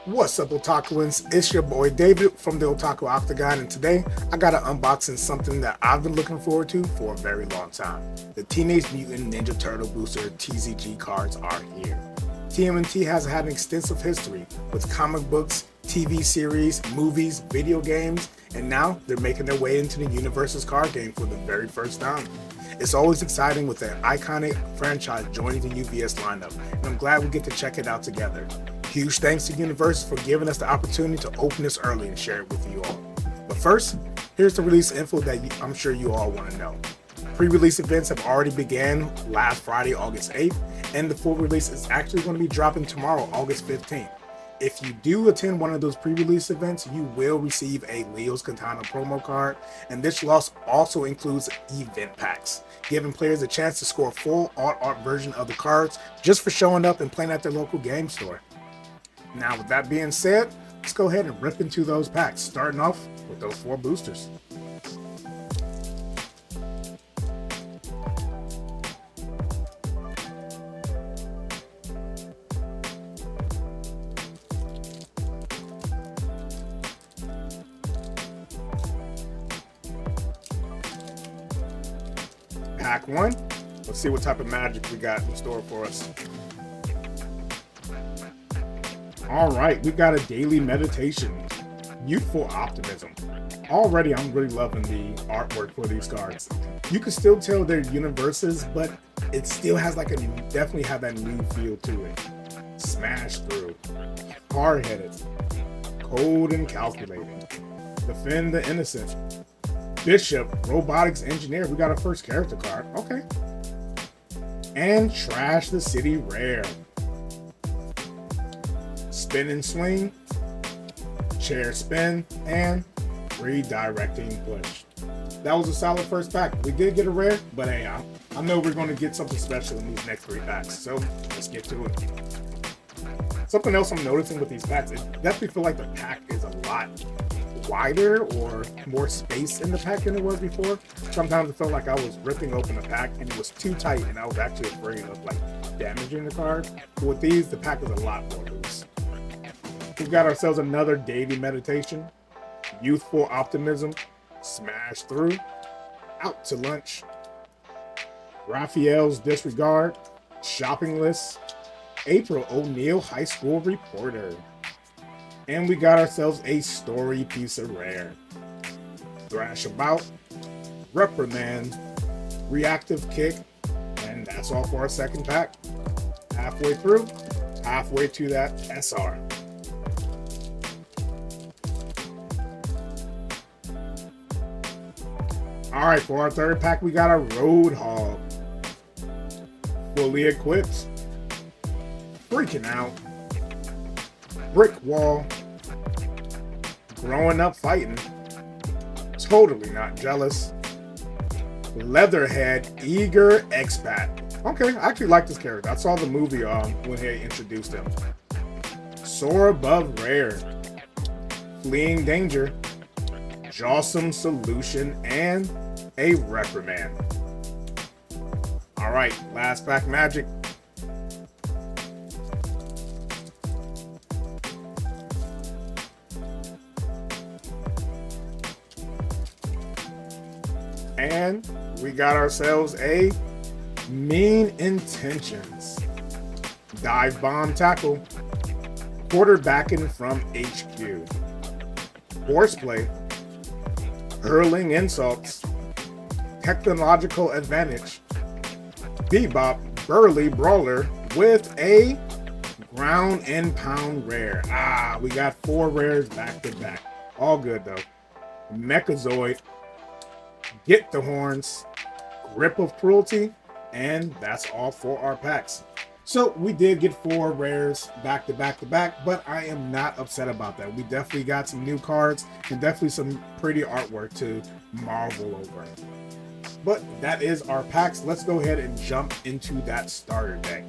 What's up, Otakuans? It's your boy David from the Otaku Octagon, and today I got to unboxing something that I've been looking forward to for a very long time. The Teenage Mutant Ninja Turtle Booster TCG cards are here. TMNT has had an extensive history with comic books, TV series, movies, video games, and now they're making their way into the UniVersus card game for the very first time. It's always exciting with an iconic franchise joining the UVS lineup, and I'm glad we get to check it out together. Huge thanks to UniVersus for giving us the opportunity to open this early and share it with you all. But first, here's the release info that I'm sure you all want to know. Pre-release events have already began last Friday, August 8th, and the full release is actually going to be dropping tomorrow, August 15th. If you do attend one of those pre-release events, you will receive a Leo's Katana promo card, and this loss also includes event packs, giving players a chance to score a full art version of the cards just for showing up and playing at their local game store. Now, with that being said, let's go ahead and rip into those packs, starting off with those 4 boosters. Pack 1. Let's see what type of magic we got in store for us. All right, we got a daily meditation, youthful optimism. Already, I'm really loving the artwork for these cards. You can still tell they're UniVersus, but it still has like definitely have that new feel to it. Smash through, hard-headed, cold and calculating, defend the innocent, Bishop, robotics engineer. We got our first character card. Okay. And trash the city rare. Spin and swing, chair spin, and redirecting push. That was a solid first pack. We did get a rare, but hey, I know we're going to get something special in these next 3 packs. So let's get to it. Something else I'm noticing with these packs, it definitely feel like the pack is a lot wider or more space in the pack than it was before. Sometimes it felt like I was ripping open a pack and it was too tight and I was actually afraid of like damaging the card. But with these, the pack is a lot more loose. We've got ourselves another daily meditation, youthful optimism, smash through, out to lunch, Raphael's disregard, shopping list, April O'Neil high school reporter. And we got ourselves a story piece of rare. Thrash about, reprimand, reactive kick, and that's all for our second pack. Halfway through, halfway to that SR. All right, for our third pack, we got a Roadhog. Fully equipped. Freaking out. Brick wall. Growing up fighting. Totally not jealous. Leatherhead, eager expat. Okay, I actually like this character. I saw the movie when they introduced him. Soar above rare. Fleeing danger. Jawsome solution, and a reprimand. All right, last pack magic. And we got ourselves a mean intentions. Dive bomb tackle. Quarterbacking from HQ. Horseplay. Hurling insults. Technological advantage. Bebop burly brawler with a ground and pound rare. We got 4 rares back to back. All good though. Mechazoid. Get the horns. Grip of cruelty. And that's all for our packs. So we did get 4 rares back to back to back, but I am not upset about that. We definitely got some new cards and definitely some pretty artwork to marvel over. But that is our packs. Let's go ahead and jump into that starter deck.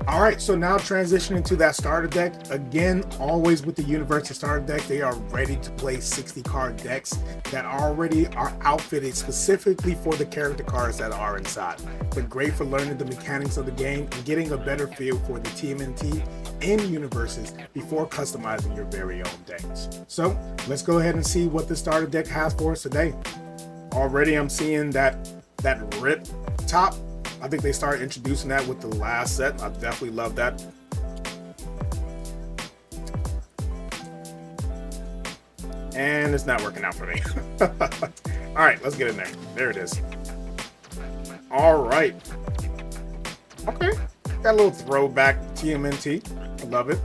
All right, so now transitioning to that starter deck. Again, always with the UniVersus starter deck, they are ready to play 60 card decks that already are outfitted specifically for the character cards that are inside. They're great for learning the mechanics of the game and getting a better feel for the TMNT and UniVersus before customizing your very own decks. So let's go ahead and see what the starter deck has for us today. Already I'm seeing that rip top. I think they started introducing that with the last set. I definitely love that. And it's not working out for me. All right, let's get in there. There it is. All right. Okay, got a little throwback TMNT. I love it.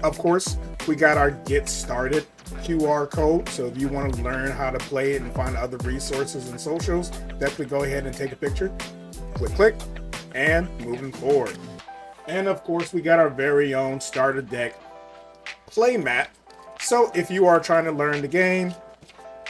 Of course, we got our get started QR code, so if you want to learn how to play it and find other resources and socials, definitely go ahead and take a picture, click, and moving forward. And of course, we got our very own starter deck play mat. So if you are trying to learn the game,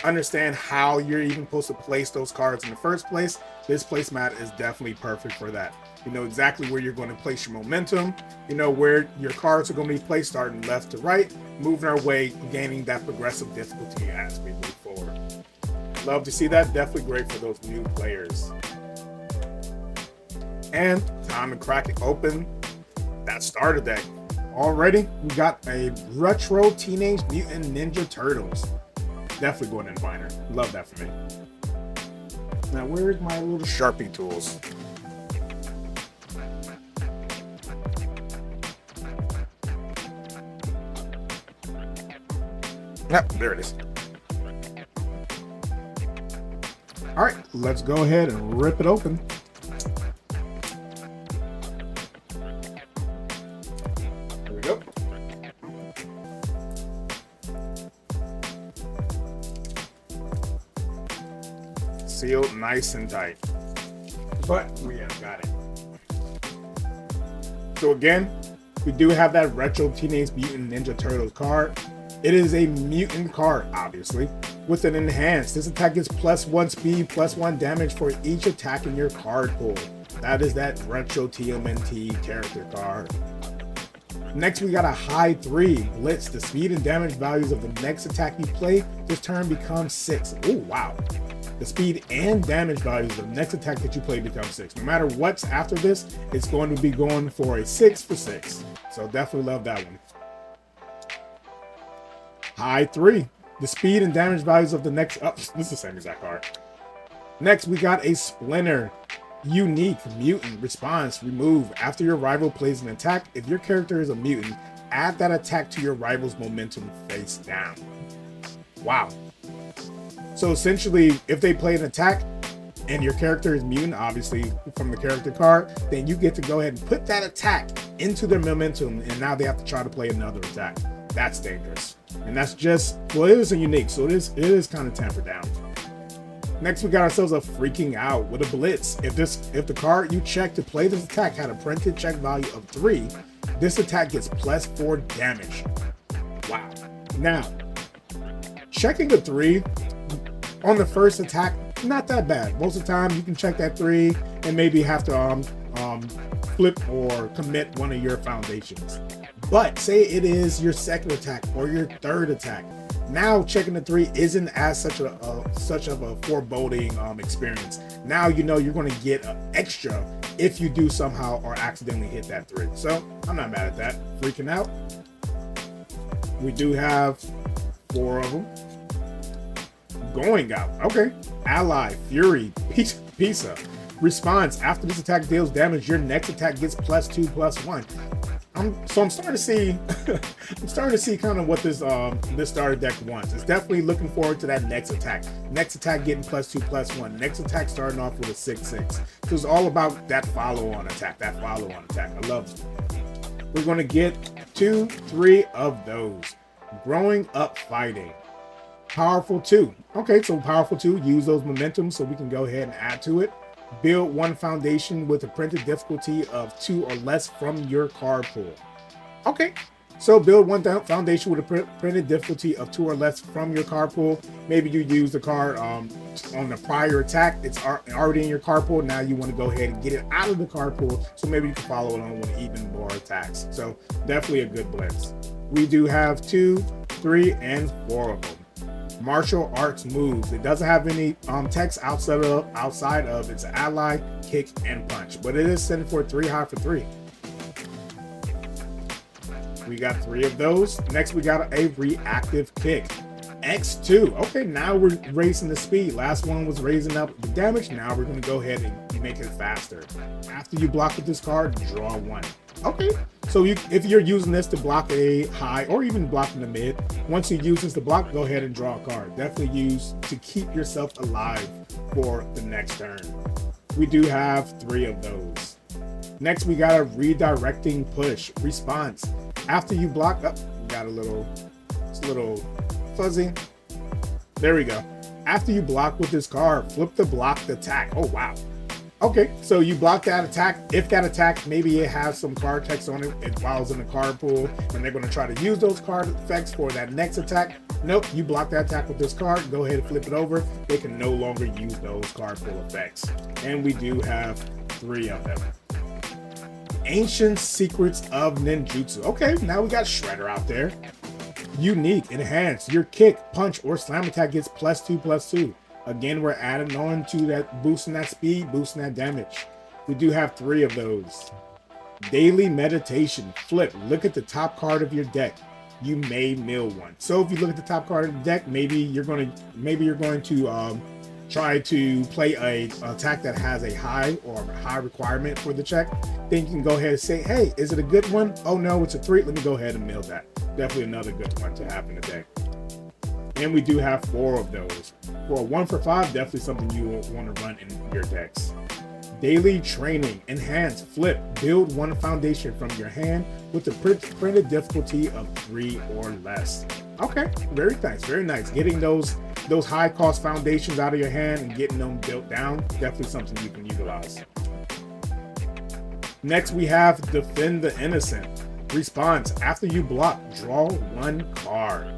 understand how you're even supposed to place those cards in the first place, this placemat is definitely perfect for that. You know exactly where you're going to place your momentum. You know where your cards are going to be placed, starting left to right, moving our way, gaining that progressive difficulty as we move forward. Love to see that. Definitely great for those new players. And time to crack it open. That starter deck. Already, we got a retro Teenage Mutant Ninja Turtles. Definitely going in binder. Love that for me. Now, where's my little Sharpie tools? Yep, there it is. All right, let's go ahead and rip it open. There we go. Sealed nice and tight. But we have got it. So again, we do have that retro Teenage Mutant Ninja Turtles card. It is a mutant card, obviously, with an enhance. This attack gets +1 speed, +1 damage for each attack in your card pool. That is that retro TMNT character card. Next, we got a high 3 Blitz. The speed and damage values of the next attack you play this turn becomes 6. Oh, wow. The speed and damage values of the next attack that you play becomes 6. No matter what's after this, it's going to be going for a 6 for 6. So definitely love that one. High 3. The speed and damage values of the next... Oh, this is the same exact card. Next, we got a Splinter. Unique mutant response. Remove. After your rival plays an attack, if your character is a mutant, add that attack to your rival's momentum face down. Wow. So essentially, if they play an attack and your character is mutant, obviously from the character card, then you get to go ahead and put that attack into their momentum, and now they have to try to play another attack. That's dangerous. And that's just, well, it is a unique, so it is kind of tempered down. Next, we got ourselves a Freaking Out with a Blitz. If the card you check to play this attack had a printed check value of 3, this attack gets +4 damage. Wow. Now, checking a 3 on the first attack, not that bad. Most of the time, you can check that 3 and maybe have to flip or commit one of your foundations. But say it is your second attack or your third attack. Now checking the 3 isn't as such of a foreboding experience. Now you know you're going to get an extra if you do somehow or accidentally hit that 3. So I'm not mad at that. Freaking Out. We do have 4 of them. Going Out. Okay. Ally, Fury, Pizza. Response. After this attack deals damage, your next attack gets +2/+1. I'm starting to see I'm starting to see kind of what this starter deck wants. It's definitely looking forward to that next attack. Next attack getting +2/+1. Next attack starting off with a 6/6. So it's all about that follow-on attack. I love it. We're going to get 2, 3 of those. Growing Up Fighting. Powerful 2. Okay, so Powerful 2, use those momentum so we can go ahead and add to it. Build 1 foundation with a printed difficulty of 2 or less from your card pool. Okay, So build one foundation with a printed difficulty of 2 or less from your card pool. Maybe you use the card on the prior attack. It's already in your card pool. Now you want to go ahead and get it out of the card pool. So maybe you can follow it on with even more attacks. So definitely a good blitz. We do have 2, 3, and 4 of them. Martial arts moves. It doesn't have any text outside of its ally, kick, and punch. But it is sending for 3 high for 3. We got 3 of those. Next, we got a reactive kick. X2. Okay, now we're raising the speed. Last one was raising up the damage. Now we're going to go ahead and make it faster. After you block with this card, draw 1. Okay, so if you're using this to block a high or even blocking the mid, once you use this to block, go ahead and draw a card. Definitely use to keep yourself alive for the next turn. We do have 3 of those. Next, we got a redirecting push response. After you block up, got it's a little fuzzy. There we go. After you block with this card, flip the blocked attack. Oh, wow. Okay, so you block that attack. If that attack, maybe it has some card text on it while it's in the card pool, and they're going to try to use those card effects for that next attack. Nope, you block that attack with this card. Go ahead and flip it over. They can no longer use those card pool effects. And we do have 3 of them. Ancient Secrets of Ninjutsu. Okay, now we got Shredder out there. Unique, enhanced. Your kick, punch, or slam attack gets +2/+2. Again, we're adding on to that, boosting that speed, boosting that damage. We do have 3 of those. Daily Meditation. Flip. Look at the top card of your deck. You may mill one. So if you look at the top card of the deck, maybe you're going to try to play a attack that has a high requirement for the check. Then you can go ahead and say, hey, is it a good one? Oh no, it's a 3. Let me go ahead and mill that. Definitely another good one to have in the deck. And we do have 4 of those. For a 1 for 5, definitely something you will want to run in your decks. Daily Training. Enhance. Flip. Build 1 foundation from your hand with the printed difficulty of 3 or less. Okay, very nice, very nice. Getting those high cost foundations out of your hand and getting them built down, definitely something you can utilize. Next, we have Defend the Innocent. Response. After you block, draw 1 card.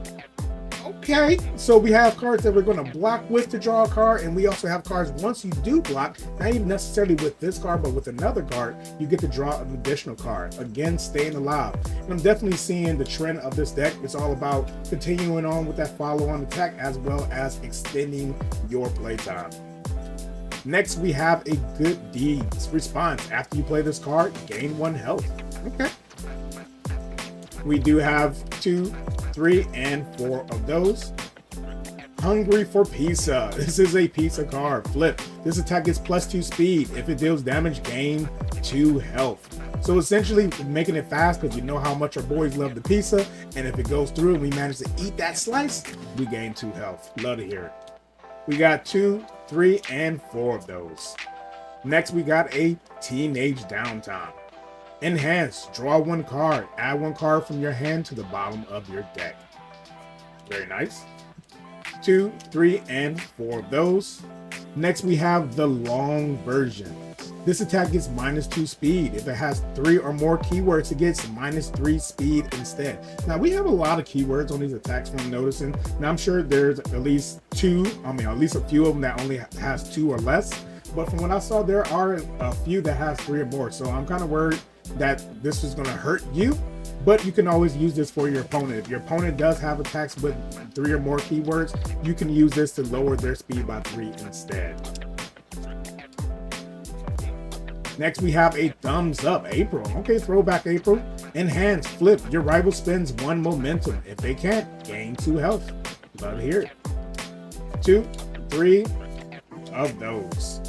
Okay, so we have cards that we're going to block with to draw a card, and we also have cards once you do block, not even necessarily with this card, but with another card, you get to draw an additional card. Again, staying alive. And I'm definitely seeing the trend of this deck. It's all about continuing on with that follow-on attack as well as extending your playtime. Next, we have a Good Deeds. Response. After you play this card, gain 1 health. Okay. We do have 2, 3, and 4 of those. Hungry for Pizza. This is a pizza card. Flip. This attack gets +2 speed. If it deals damage, gain 2 health. So essentially making it fast because you know how much our boys love the pizza. And if it goes through and we manage to eat that slice, we gain 2 health. Love to hear it. We got 2, 3, and 4 of those. Next, we got a Teenage Downtime. Enhance. Draw 1 card. Add 1 card from your hand to the bottom of your deck. Very nice. 2, 3, and 4 of those. Next, we have the Long Version. This attack gets -2 speed. If it has 3 or more keywords, it gets -3 speed instead. Now, we have a lot of keywords on these attacks from noticing. Now, I'm sure there's at least a few of them that only has 2 or less. But from what I saw, there are a few that has 3 or more. So I'm kind of worried that this is going to hurt you, but you can always use this for your opponent. If your opponent does have attacks with 3 or more keywords, you can use this to lower their speed by 3 instead. Next, we have a Thumbs Up April. Okay, throwback April. Enhance. Flip. Your rival spends 1 momentum. If they can't, gain 2 health. Love to hear it. 2, 3 of those.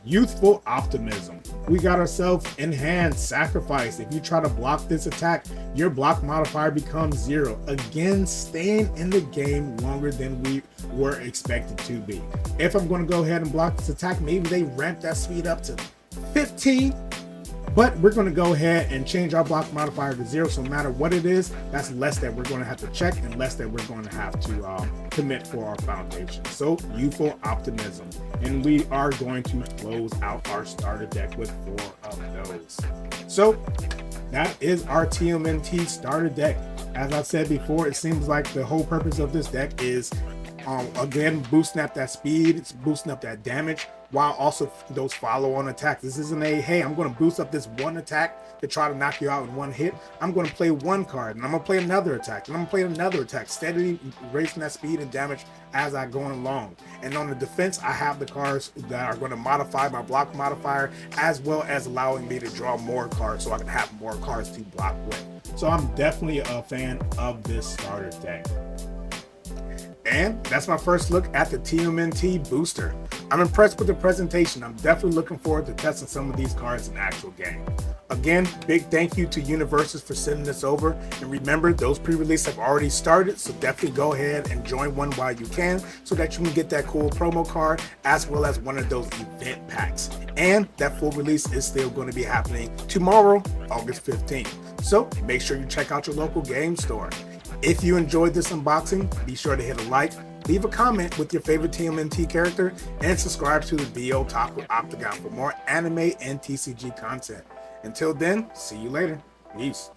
Youthful Optimism. We got ourselves Enhanced Sacrifice. If you try to block this attack, your block modifier becomes 0. Again, staying in the game longer than we were expected to be. If I'm going to go ahead and block this attack, maybe they ramp that speed up to 15. But we're going to go ahead and change our block modifier to 0. So no matter what it is, that's less that we're going to have to check and less that we're going to have to commit for our foundation. So Youthful Optimism. And we are going to close out our starter deck with 4 of those. So that is our TMNT starter deck. As I said before, it seems like the whole purpose of this deck is again boosting up that speed, it's boosting up that damage, while also those follow-on attacks. This isn't a, hey, I'm going to boost up this one attack to try to knock you out in one hit. I'm going to play one card, and I'm going to play another attack, and I'm going to play another attack, steadily raising that speed and damage as I go along. And on the defense, I have the cards that are going to modify my block modifier, as well as allowing me to draw more cards so I can have more cards to block with. So I'm definitely a fan of this starter deck. And that's my first look at the TMNT booster. I'm impressed with the presentation. I'm definitely looking forward to testing some of these cards in actual game. Again, big thank you to UniVersus for sending this over. And remember, those pre-release have already started, so definitely go ahead and join one while you can so that you can get that cool promo card as well as one of those event packs. And that full release is still going to be happening tomorrow, August 15th. So make sure you check out your local game store. If you enjoyed this unboxing, be sure to hit a like, leave a comment with your favorite TMNT character, and subscribe to the Otaku Octagon for more anime and TCG content. Until then, see you later. Peace.